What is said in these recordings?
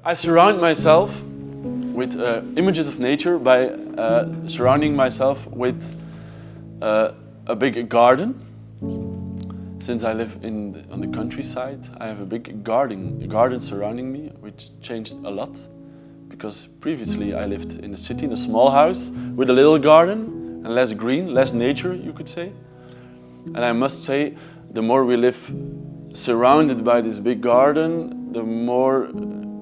I surround myself with images of nature by surrounding myself with a big garden. Since I live on the countryside, I have a big garden surrounding me, which changed a lot. Because previously I lived in a city, in a small house, with a little garden, and less green, less nature, you could say. And I must say, the more we live surrounded by this big garden, the more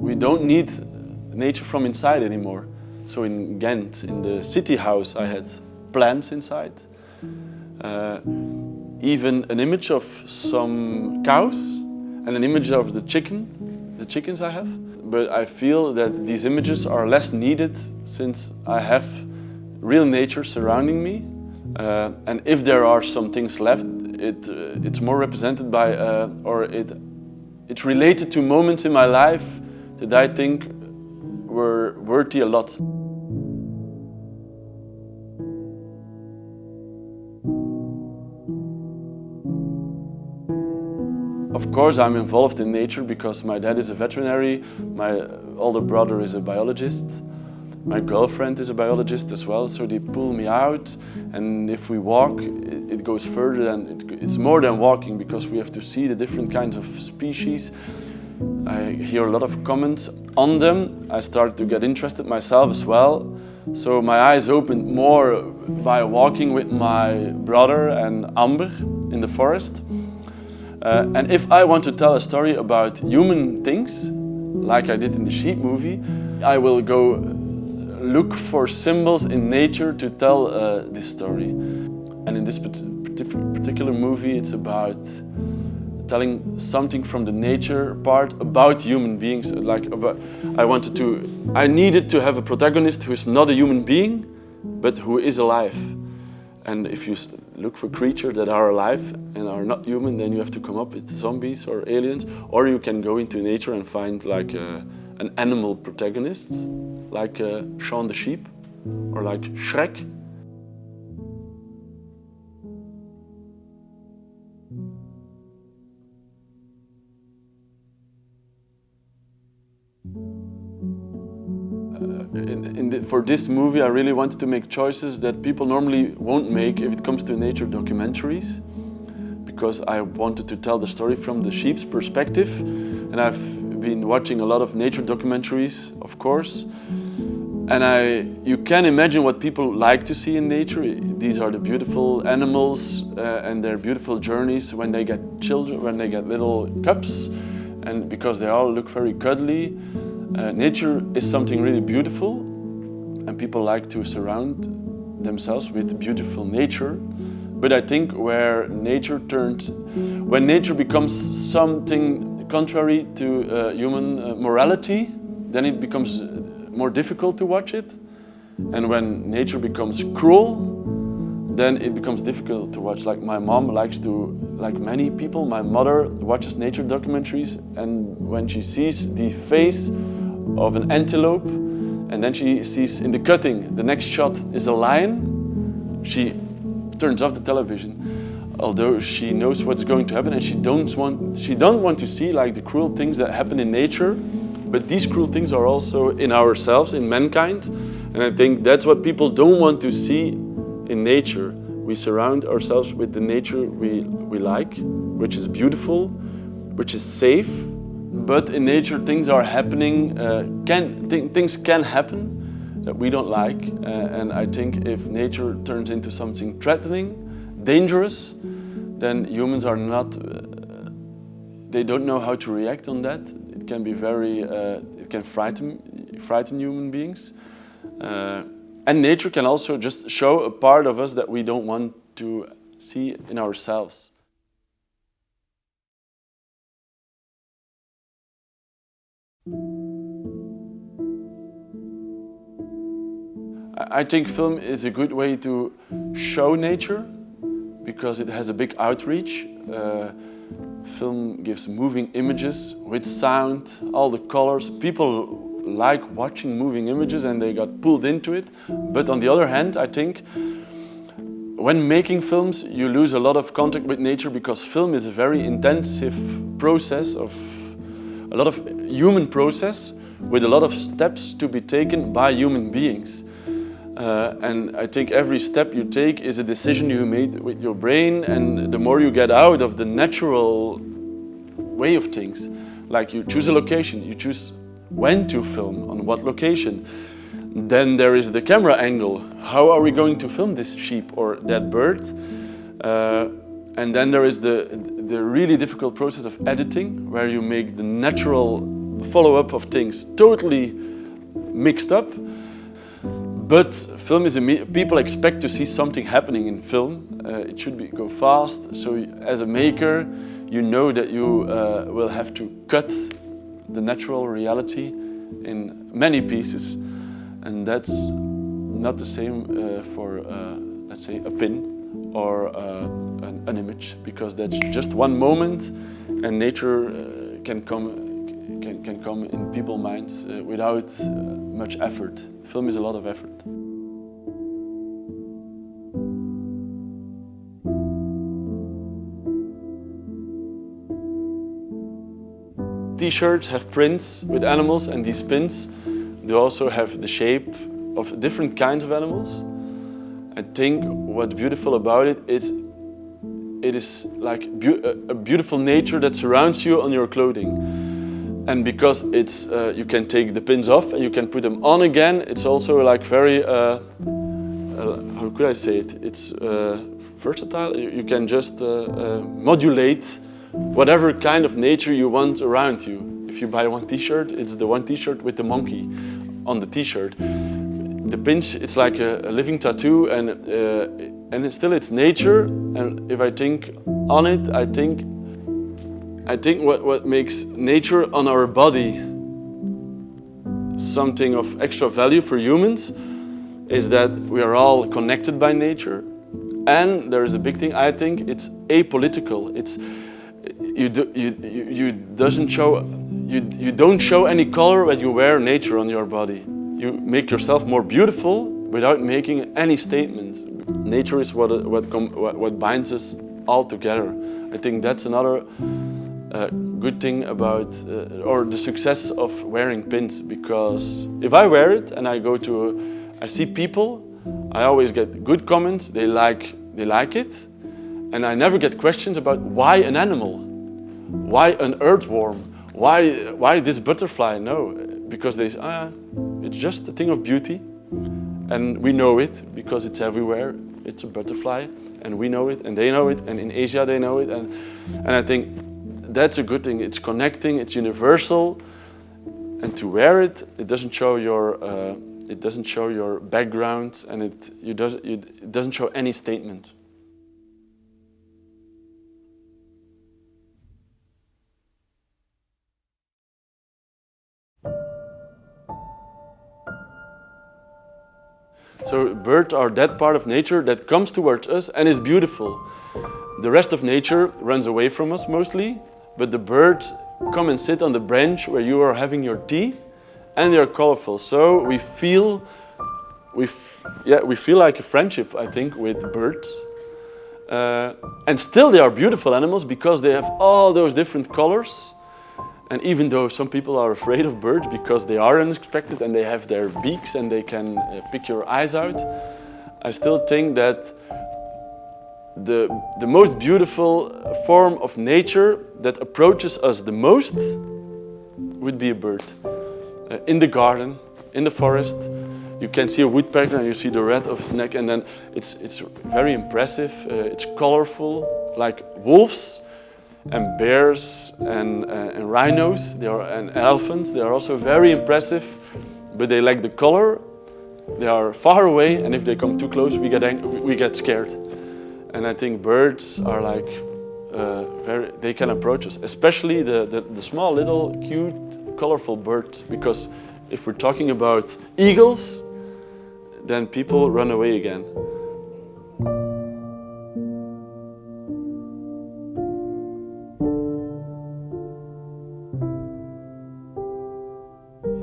we don't need nature from inside anymore. So in Ghent, in the city house, I had plants inside. Even an image of some cows and an image of the chickens I have. But I feel that these images are less needed since I have real nature surrounding me. And if there are some things left, it's more represented by, it's related to moments in my life that I think were worthy a lot. Of course, I'm involved in nature because my dad is a veterinary, my older brother is a biologist, my girlfriend is a biologist as well, so they pull me out, and if we walk, it goes further than, it's more than walking because we have to see the different kinds of species. I hear a lot of comments on them. I started to get interested myself as well. So my eyes opened more by walking with my brother and Amber in the forest. And if I want to tell a story about human things, like I did in the sheep movie, I will go look for symbols in nature to tell this story. And in this particular movie, it's about telling something from the nature part about human beings. I needed to have a protagonist who is not a human being, but who is alive. And if you look for creatures that are alive and are not human, then you have to come up with zombies or aliens, or you can go into nature and find like an animal protagonist, like Shaun the Sheep, or like Shrek. For this movie, I really wanted to make choices that people normally won't make if it comes to nature documentaries, because I wanted to tell the story from the sheep's perspective, and I've been watching a lot of nature documentaries, of course, and you can imagine what people like to see in nature. These are the beautiful animals and their beautiful journeys when they get children, when they get little cubs, and because they all look very cuddly. Nature is something really beautiful, and people like to surround themselves with beautiful nature. But I think when nature becomes something contrary to human morality, then it becomes more difficult to watch it. And when nature becomes cruel, then it becomes difficult to watch. Like my mom likes to, like many people, my mother watches nature documentaries, and when she sees the face of an antelope, and then she sees in the cutting, the next shot is a lion, she turns off the television, although she knows what's going to happen, and she don't want to see like the cruel things that happen in nature, but these cruel things are also in ourselves, in mankind, and I think that's what people don't want to see in nature. We surround ourselves with the nature we like, which is beautiful, which is safe. But in nature, things are happening. Things can happen that we don't like, and I think if nature turns into something threatening, dangerous, then humans are not. They don't know how to react on that. It can be very. It can frighten human beings, and nature can also just show a part of us that we don't want to see in ourselves. I think film is a good way to show nature because it has a big outreach. Film gives moving images with sound, all the colors. People like watching moving images and they got pulled into it. But on the other hand, I think when making films, you lose a lot of contact with nature because film is a very intensive process of a lot of human process with a lot of steps to be taken by human beings. And I think every step you take is a decision you made with your brain, and the more you get out of the natural way of things, like you choose a location, you choose when to film, on what location. Then there is the camera angle. How are we going to film this sheep or that bird? And then there is the really difficult process of editing, where you make the natural follow-up of things totally mixed up. But film is people expect to see something happening in film. It should go fast. So as a maker, you know that you will have to cut the natural reality in many pieces. And that's not the same for, let's say, a pin or an image, because that's just one moment, and nature can come in people's minds without much effort. Film is a lot of effort. T-shirts have prints with animals, and these pins, they also have the shape of different kinds of animals. I think what's beautiful about it is like a beautiful nature that surrounds you on your clothing. And because it's you can take the pins off and you can put them on again, it's also like very how could I say it? It's versatile. You can just modulate whatever kind of nature you want around you. If you buy one T-shirt, it's the one T-shirt with the monkey on the T-shirt. The pins, it's like a living tattoo, and it's nature. And if I think on it, I think what makes nature on our body something of extra value for humans is that we are all connected by nature. And there is a big thing, I think, it's apolitical. It's you don't show any color when you wear nature on your body. You make yourself more beautiful without making any statements. Nature is what binds us all together. I think that's another good thing about or the success of wearing pins, because if I wear it and I see people, I always get good comments. They like it, and I never get questions about why an animal, why an earthworm, why this butterfly. No, because they say, it's just a thing of beauty, and we know it because it's everywhere. It's a butterfly, and we know it, and they know it, and in Asia they know it, and I think that's a good thing. It's connecting, it's universal, and to wear it, it doesn't show your background, and it doesn't show any statement. So birds are that part of nature that comes towards us and is beautiful. The rest of nature runs away from us mostly, but the birds come and sit on the branch where you are having your tea, and they are colorful. So we feel like a friendship, I think, with birds. And still they are beautiful animals because they have all those different colors. And even though some people are afraid of birds because they are unexpected and they have their beaks and they can pick your eyes out, I still think that the most beautiful form of nature that approaches us the most would be a bird. In the garden, in the forest, you can see a woodpecker and you see the red of his neck, and then it's very impressive. It's colorful, like wolves and bears and rhinos, and elephants. They are also very impressive, but they lack the color. They are far away, and if they come too close, we get scared. And I think birds are like they can approach us, especially the small, little, cute, colorful birds. Because if we're talking about eagles, then people run away again.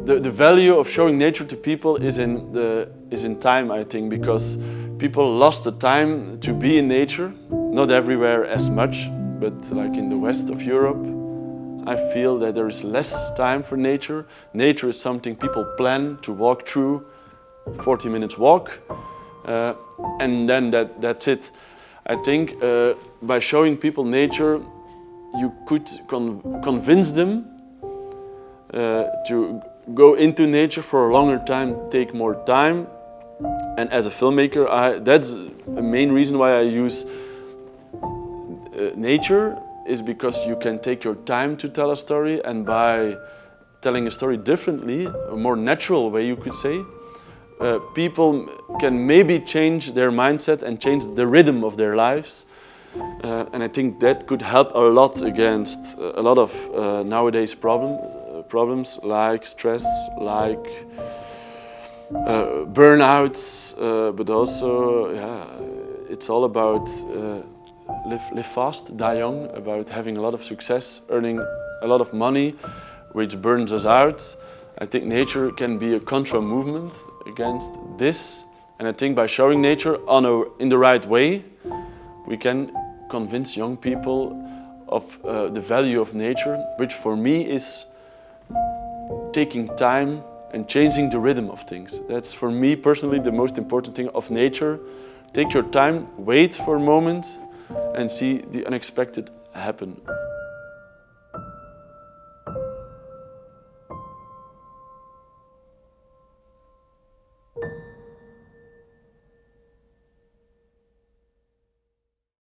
The value of showing nature to people is in time, I think, because people lost the time to be in nature. Not everywhere as much, but like in the west of Europe, I feel that there is less time for nature. Nature is something people plan to walk through, 40 minutes walk, and then that's it. I think by showing people nature, you could convince them to go into nature for a longer time, take more time. And as a filmmaker, that's the main reason why I use nature, is because you can take your time to tell a story, and by telling a story differently, a more natural way you could say, people can maybe change their mindset and change the rhythm of their lives. And I think that could help a lot against a lot of nowadays problems like stress, like burnouts, but also it's all about live fast, die young, about having a lot of success, earning a lot of money, which burns us out. I think nature can be a contra movement against this, and I think by showing nature in the right way, we can convince young people of the value of nature, which for me is taking time and changing the rhythm of things. That's for me personally the most important thing of nature. Take your time, wait for a moment, and see the unexpected happen.